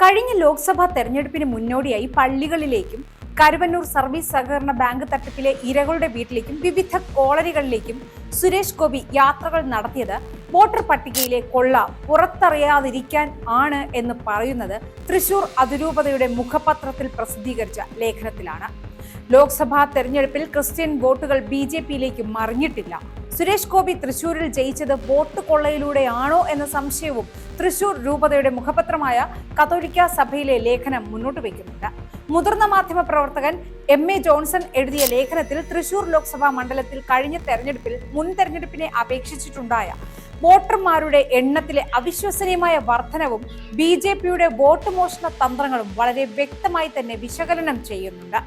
കഴിഞ്ഞ ലോക്സഭാ തെരഞ്ഞെടുപ്പിന് മുന്നോടിയായി പള്ളികളിലേക്കും കരുവന്നൂർ സർവീസ് സഹകരണ ബാങ്ക് തട്ടിപ്പിലെ ഇരകളുടെ വീട്ടിലേക്കും വിവിധ കോളനികളിലേക്കും സുരേഷ് ഗോപി യാത്രകൾ നടത്തിയത് വോട്ടർ പട്ടികയിലെ കൊള്ള പുറത്തറിയാതിരിക്കാൻ ആണ് എന്ന് പറയുന്നത് തൃശൂർ അതിരൂപതയുടെ മുഖപത്രത്തിൽ പ്രസിദ്ധീകരിച്ച ലേഖനത്തിലാണ്. ലോക്സഭാ തെരഞ്ഞെടുപ്പിൽ ക്രിസ്ത്യൻ വോട്ടുകൾ BJP-യിലേക്ക് മറിഞ്ഞിട്ടില്ല. സുരേഷ് ഗോപി തൃശൂരിൽ ജയിച്ചത് വോട്ട് കൊള്ളയിലൂടെയാണോ എന്ന സംശയവും തൃശൂർ രൂപതയുടെ മുഖപത്രമായ കത്തോലിക്ക സഭയിലെ ലേഖനം മുന്നോട്ട് വയ്ക്കുന്നുണ്ട്. മുതിർന്ന മാധ്യമ പ്രവർത്തകൻ MA ജോൺസൺ എഴുതിയ ലേഖനത്തിൽ തൃശൂർ ലോക്സഭാ മണ്ഡലത്തിൽ കഴിഞ്ഞ തെരഞ്ഞെടുപ്പിൽ മുൻ തെരഞ്ഞെടുപ്പിനെ അപേക്ഷിച്ചിട്ടുണ്ടായ വോട്ടർമാരുടെ എണ്ണത്തിലെ അവിശ്വസനീയമായ വർധനവും BJP-യുടെ വോട്ട് മോഷണ തന്ത്രങ്ങളും വളരെ വ്യക്തമായി തന്നെ വിശകലനം ചെയ്യുന്നുണ്ട്.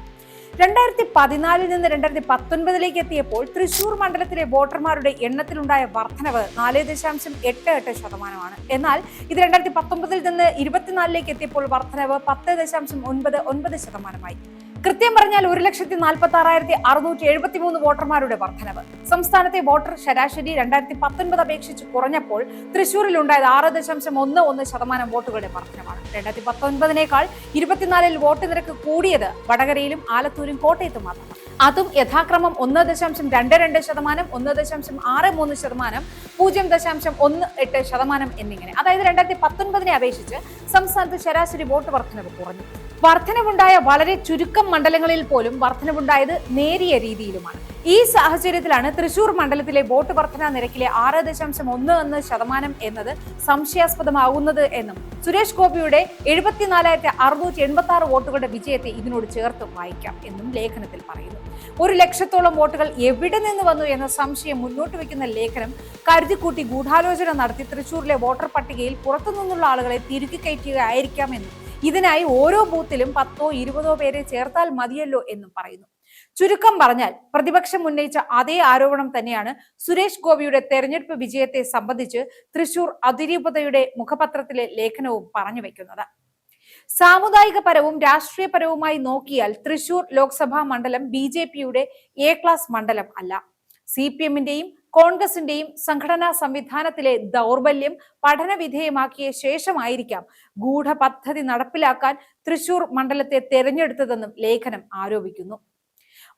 2014 നിന്ന് 2019 എത്തിയപ്പോൾ തൃശൂർ മണ്ഡലത്തിലെ വോട്ടർമാരുടെ എണ്ണത്തിലുണ്ടായ വർധനവ് 4.88%. എന്നാൽ ഇത് 2019 നിന്ന് 2024 എത്തിയപ്പോൾ വർധനവ് 10.99%. കൃത്യം പറഞ്ഞാൽ 1,46,673 വോട്ടർമാരുടെ വർധനവ്. സംസ്ഥാനത്തെ വോട്ടർ ശരാശരി 2019 അപേക്ഷിച്ച് കുറഞ്ഞപ്പോൾ തൃശൂരിൽ ഉണ്ടായത് 6.11% വോട്ടുകളുടെ വർധനമാണ്. 2019-നേക്കാൾ 24-ൽ വോട്ട് നിരക്ക് കൂടിയത് വടകരയിലും ആലത്തൂരും കോട്ടയത്തും മാത്രമാണ്. അതും യഥാക്രമം 1.22%, 1.63%, 0.18% എന്നിങ്ങനെ. അതായത് 2019-നെ അപേക്ഷിച്ച് സംസ്ഥാനത്ത് ശരാശരി വോട്ട് വർധനവ് കുറഞ്ഞു. വർധനവുണ്ടായ വളരെ ചുരുക്കം മണ്ഡലങ്ങളിൽ പോലും വർധനവുണ്ടായത് നേരിയ രീതിയിലുമാണ്. ഈ സാഹചര്യത്തിലാണ് തൃശൂർ മണ്ഡലത്തിലെ വോട്ട് വർധന നിരക്കിലെ 6.11% എന്നത് സംശയാസ്പദമാകുന്നത് എന്നും സുരേഷ് ഗോപിയുടെ 74,686 വോട്ടുകളുടെ വിജയത്തെ ഇതിനോട് ചേർത്ത് വായിക്കാം എന്നും ലേഖനത്തിൽ പറയുന്നു. 1,00,000-ഓളം വോട്ടുകൾ എവിടെ നിന്ന് വന്നു എന്ന സംശയം മുന്നോട്ട് വയ്ക്കുന്ന ലേഖനം കരുതിക്കൂട്ടി ഗൂഢാലോചന നടത്തി തൃശൂരിലെ വോട്ടർ പട്ടികയിൽ പുറത്തുനിന്നുള്ള ആളുകളെ തിരുകി കയറ്റുകയായിരിക്കാമെന്നും ഇതിനായി ഓരോ ബൂത്തിലും 10-20 പേരെ ചേർത്താൽ മതിയല്ലോ എന്നും പറയുന്നു. ചുരുക്കം പറഞ്ഞാൽ പ്രതിപക്ഷം ഉന്നയിച്ച അതേ ആരോപണം തന്നെയാണ് സുരേഷ് ഗോപിയുടെ തെരഞ്ഞെടുപ്പ് വിജയത്തെ സംബന്ധിച്ച് തൃശൂർ അതിരൂപതയുടെ മുഖപത്രത്തിലെ ലേഖനവും പറഞ്ഞു വെക്കുന്നത്. സാമുദായികപരവും രാഷ്ട്രീയപരവുമായി നോക്കിയാൽ തൃശൂർ ലോക്സഭാ മണ്ഡലം BJP-യുടെ A ക്ലാസ് മണ്ഡലം അല്ല. CPM-ന്റെയും കോൺഗ്രസിന്റെയും സംഘടനാ സംവിധാനത്തിലെ ദൗർബല്യം പഠനവിധേയമാക്കിയ ശേഷമായിരിക്കാം ഗൂഢപദ്ധതി നടപ്പിലാക്കാൻ തൃശൂർ മണ്ഡലത്തെ തെരഞ്ഞെടുത്തതെന്നും ലേഖനം ആരോപിക്കുന്നു.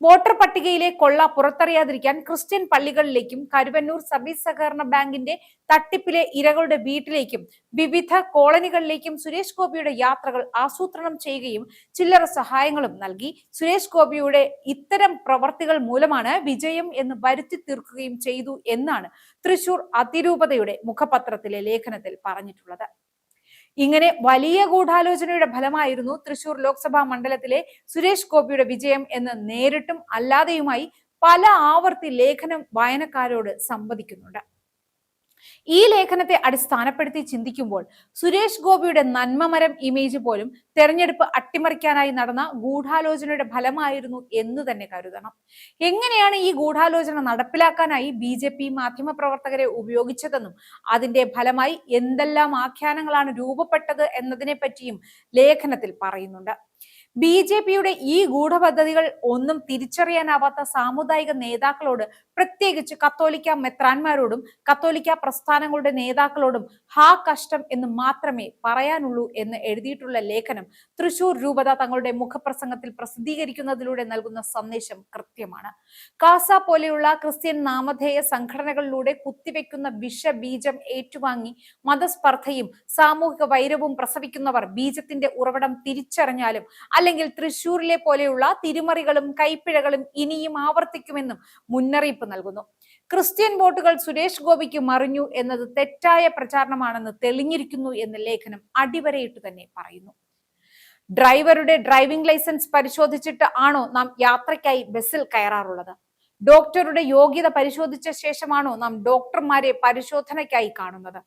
വോട്ടർ പട്ടികയിലെ കൊള്ള പുറത്തറിയാതിരിക്കാൻ ക്രിസ്ത്യൻ പള്ളികളിലേക്കും കരുവന്നൂർ സർവീസ് സഹകരണ ബാങ്കിന്റെ തട്ടിപ്പിലെ ഇരകളുടെ വീട്ടിലേക്കും വിവിധ കോളനികളിലേക്കും സുരേഷ് ഗോപിയുടെ യാത്രകൾ ആസൂത്രണം ചെയ്യുകയും ചില്ലറ സഹായങ്ങളും നൽകി. സുരേഷ് ഗോപിയുടെ ഇത്തരം പ്രവർത്തികൾ മൂലമാണ് വിജയം എന്ന് വരുത്തി തീർക്കുകയും ചെയ്തു എന്നാണ് തൃശൂർ അതിരൂപതയുടെ മുഖപത്രത്തിലെ ലേഖനത്തിൽ പറഞ്ഞിട്ടുള്ളത്. ഇങ്ങനെ വലിയ ഗൂഢാലോചനയുടെ ഫലമായിരുന്നു തൃശൂർ ലോക്സഭാ മണ്ഡലത്തിലെ സുരേഷ് ഗോപിയുടെ വിജയം എന്ന് നേരിട്ടും അല്ലാതെയുമായി പല ആവർത്തി ലേഖനം വായനക്കാരോട് സംവദിക്കുന്നുണ്ട്. ഈ ലേഖനത്തെ അടിസ്ഥാനപ്പെടുത്തി ചിന്തിക്കുമ്പോൾ സുരേഷ് ഗോപിയുടെ നന്മമരം ഇമേജ് പോലും തെരഞ്ഞെടുപ്പ് അട്ടിമറിക്കാനായി നടന്ന ഗൂഢാലോചനയുടെ ഫലമായിരുന്നു എന്ന് തന്നെ കരുതണം. എങ്ങനെയാണ് ഈ ഗൂഢാലോചന നടപ്പിലാക്കാനായി BJP മാധ്യമപ്രവർത്തകരെ ഉപയോഗിച്ചതെന്നും അതിന്റെ ഫലമായി എന്തെല്ലാം ആഖ്യാനങ്ങളാണ് രൂപപ്പെട്ടത് എന്നതിനെ പറ്റിയും ലേഖനത്തിൽ പറയുന്നുണ്ട്. BJP-യുടെ ഈ ഗൂഢപദ്ധതികൾ ഒന്നും തിരിച്ചറിയാനാവാത്ത സാമുദായിക നേതാക്കളോട്, പ്രത്യേകിച്ച് കത്തോലിക്ക മെത്രാന്മാരോടും കത്തോലിക്ക പ്രസ്ഥാനങ്ങളുടെ നേതാക്കളോടും ഹാ കഷ്ടം എന്ന് മാത്രമേ പറയാനുള്ളൂ എന്ന് എഴുതിയിട്ടുള്ള ലേഖനം തൃശൂർ രൂപത തങ്ങളുടെ മുഖപ്രസംഗത്തിൽ പ്രസിദ്ധീകരിക്കുന്നതിലൂടെ നൽകുന്ന സന്ദേശം കൃത്യമാണ്. കാസ പോലെയുള്ള ക്രിസ്ത്യൻ നാമധേയ സംഘടനകളിലൂടെ കുത്തിവെക്കുന്ന വിഷബീജം ഏറ്റുവാങ്ങി മതസ്പർദ്ധയും സാമൂഹിക വൈരവും പ്രസവിക്കുന്നവർ ബീജത്തിന്റെ ഉറവിടം തിരിച്ചറിഞ്ഞാലും അല്ലെങ്കിൽ തൃശൂരിലെ പോലെയുള്ള തിരിമറികളും കൈപ്പിഴകളും ഇനിയും ആവർത്തിക്കുമെന്നും മുന്നറിയിപ്പ് നൽകുന്നു. ക്രിസ്ത്യൻ വോട്ടുകൾ സുരേഷ് ഗോപിക്ക് മറിഞ്ഞു എന്നത് തെറ്റായ പ്രചാരണമാണെന്ന് തെളിഞ്ഞിരിക്കുന്നു എന്ന് ലേഖനം അടിവരയിട്ട് തന്നെ പറയുന്നു. ഡ്രൈവറുടെ ഡ്രൈവിംഗ് ലൈസൻസ് പരിശോധിച്ചിട്ട് ആണോ നാം യാത്രയ്ക്കായി ബസ്സിൽ കയറാറുള്ളത്? ഡോക്ടറുടെ യോഗ്യത പരിശോധിച്ച ശേഷമാണോ നാം ഡോക്ടർമാരെ പരിശോധനയ്ക്കായി കാണുന്നത്?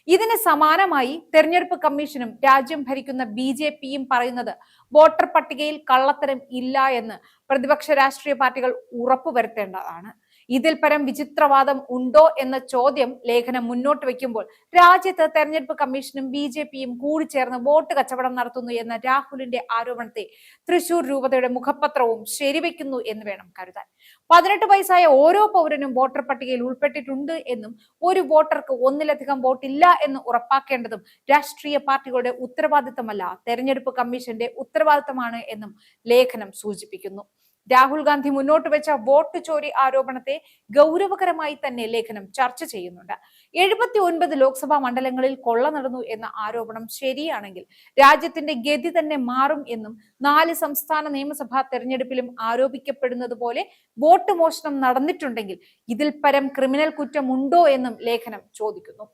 ഇതിന് സമാനമായി തെരഞ്ഞെടുപ്പ് കമ്മീഷനും രാജ്യം ഭരിക്കുന്ന BJP-യും പറയുന്നത് വോട്ടർ പട്ടികയിൽ കള്ളത്തരം ഇല്ല എന്ന് പ്രതിപക്ഷ രാഷ്ട്രീയ പാർട്ടികൾ ഉറപ്പുവരുത്തേണ്ടതാണ്. ഇതിൽ പരം വിചിത്രവാദം ഉണ്ടോ എന്ന ചോദ്യം ലേഖനം മുന്നോട്ട് വയ്ക്കുമ്പോൾ രാജ്യത്ത് തെരഞ്ഞെടുപ്പ് കമ്മീഷനും BJPയും കൂടി ചേർന്ന് വോട്ട് കച്ചവടം നടത്തുന്നു എന്ന രാഹുലിന്റെ ആരോപണത്തെ തൃശൂർ രൂപതയുടെ മുഖപത്രവും ശരിവെക്കുന്നു എന്ന് വേണം കരുതാൻ. 18 വയസ്സായ ഓരോ പൗരനും വോട്ടർ പട്ടികയിൽ ഉൾപ്പെട്ടിട്ടുണ്ട് എന്നും ഒരു വോട്ടർക്ക് ഒന്നിലധികം വോട്ടില്ല എന്ന് ഉറപ്പാക്കേണ്ടതും രാഷ്ട്രീയ പാർട്ടികളുടെ ഉത്തരവാദിത്തമല്ല, തെരഞ്ഞെടുപ്പ് കമ്മീഷന്റെ ഉത്തരവാദിത്തമാണ് എന്നും ലേഖനം സൂചിപ്പിക്കുന്നു. രാഹുൽ ഗാന്ധി മുന്നോട്ട് വെച്ച വോട്ട് ചോരി ആരോപണത്തെ ഗൗരവകരമായി തന്നെ ലേഖനം ചർച്ച ചെയ്യുന്നുണ്ട്. 79 ലോക്സഭാ മണ്ഡലങ്ങളിൽ കൊള്ള നടന്നു എന്ന ആരോപണം ശരിയാണെങ്കിൽ രാജ്യത്തിന്റെ ഗതി തന്നെ മാറും എന്നും 4 സംസ്ഥാന നിയമസഭാ തെരഞ്ഞെടുപ്പിലും ആരോപിക്കപ്പെടുന്നത് പോലെ വോട്ട് മോഷണം നടന്നിട്ടുണ്ടെങ്കിൽ ഇതിൽ പരം ക്രിമിനൽ കുറ്റമുണ്ടോ എന്നും ലേഖനം ചോദിക്കുന്നു.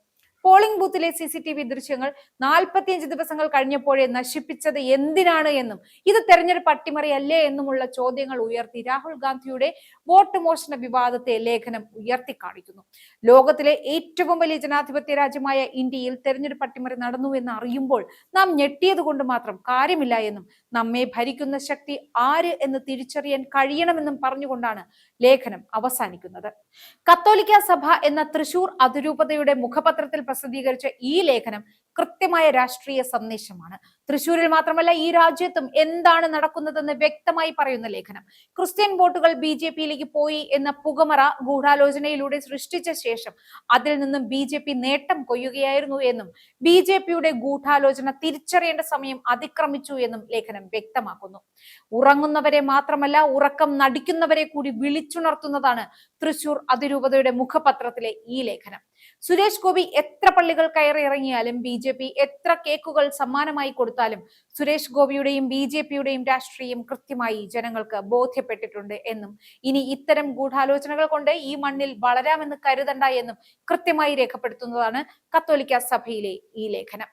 പോളിംഗ് ബൂത്തിലെ CCTV ദൃശ്യങ്ങൾ 45 ദിവസങ്ങൾ കഴിഞ്ഞപ്പോഴേ നശിപ്പിച്ചത് എന്തിനാണ് എന്നും ഇത് തെരഞ്ഞെടുപ്പ് അട്ടിമറിയല്ലേ എന്നുമുള്ള ചോദ്യങ്ങൾ ഉയർത്തി രാഹുൽ ഗാന്ധിയുടെ വോട്ട് മോഷണ വിവാദത്തെ ലേഖനം ഉയർത്തി കാണിക്കുന്നു. ലോകത്തിലെ ഏറ്റവും വലിയ ജനാധിപത്യ രാജ്യമായ ഇന്ത്യയിൽ തെരഞ്ഞെടുപ്പ് അട്ടിമറി നടന്നു എന്ന് അറിയുമ്പോൾ നാം ഞെട്ടിയത് കൊണ്ട് മാത്രം കാര്യമില്ല എന്നും നമ്മെ ഭരിക്കുന്ന ശക്തി ആര് എന്ന് തിരിച്ചറിയാൻ കഴിയണമെന്നും പറഞ്ഞുകൊണ്ടാണ് ലേഖനം അവസാനിക്കുന്നത്. കത്തോലിക്ക സഭ എന്ന തൃശൂർ അതിരൂപതയുടെ മുഖപത്രത്തിൽ പ്രസിദ്ധീകരിച്ച ഈ ലേഖനം കൃത്യമായ രാഷ്ട്രീയ സന്ദേശമാണ്. തൃശൂരിൽ മാത്രമല്ല ഈ രാജ്യത്തും എന്താണ് നടക്കുന്നതെന്ന് വ്യക്തമായി പറയുന്ന ലേഖനം ക്രിസ്ത്യൻ വോട്ടുകൾ BJPയിലേക്ക് പോയി എന്ന പുകമറ ഗൂഢാലോചനയിലൂടെ സൃഷ്ടിച്ച ശേഷം അതിൽ നിന്നും BJP നേട്ടം കൊയ്യുകയായിരുന്നു എന്നും BJPയുടെ ഗൂഢാലോചന തിരിച്ചറിയേണ്ട സമയം അതിക്രമിച്ചു എന്നും ലേഖനം വ്യക്തമാക്കുന്നു. ഉറങ്ങുന്നവരെ മാത്രമല്ല ഉറക്കം നടിക്കുന്നവരെ കൂടി വിളിച്ചുണർത്തുന്നതാണ് തൃശൂർ അതിരൂപതയുടെ മുഖപത്രത്തിലെ ഈ ലേഖനം. സുരേഷ് ഗോപി എത്ര പള്ളികൾ കയറി ഇറങ്ങിയാലും BJP എത്ര കേക്കുകൾ സമ്മാനമായി കൊടുത്താലും സുരേഷ് ഗോപിയുടെയും BJPയുടെയും രാഷ്ട്രീയം കൃത്യമായി ജനങ്ങൾക്ക് ബോധ്യപ്പെട്ടിട്ടുണ്ട് എന്നും ഇനി ഇത്തരം ഗൂഢാലോചനകൾ കൊണ്ട് ഈ മണ്ണിൽ വളരാമെന്ന് കരുതണ്ട എന്നും കൃത്യമായി രേഖപ്പെടുത്തുന്നതാണ് കത്തോലിക്ക സഭയിലെ ഈ ലേഖനം.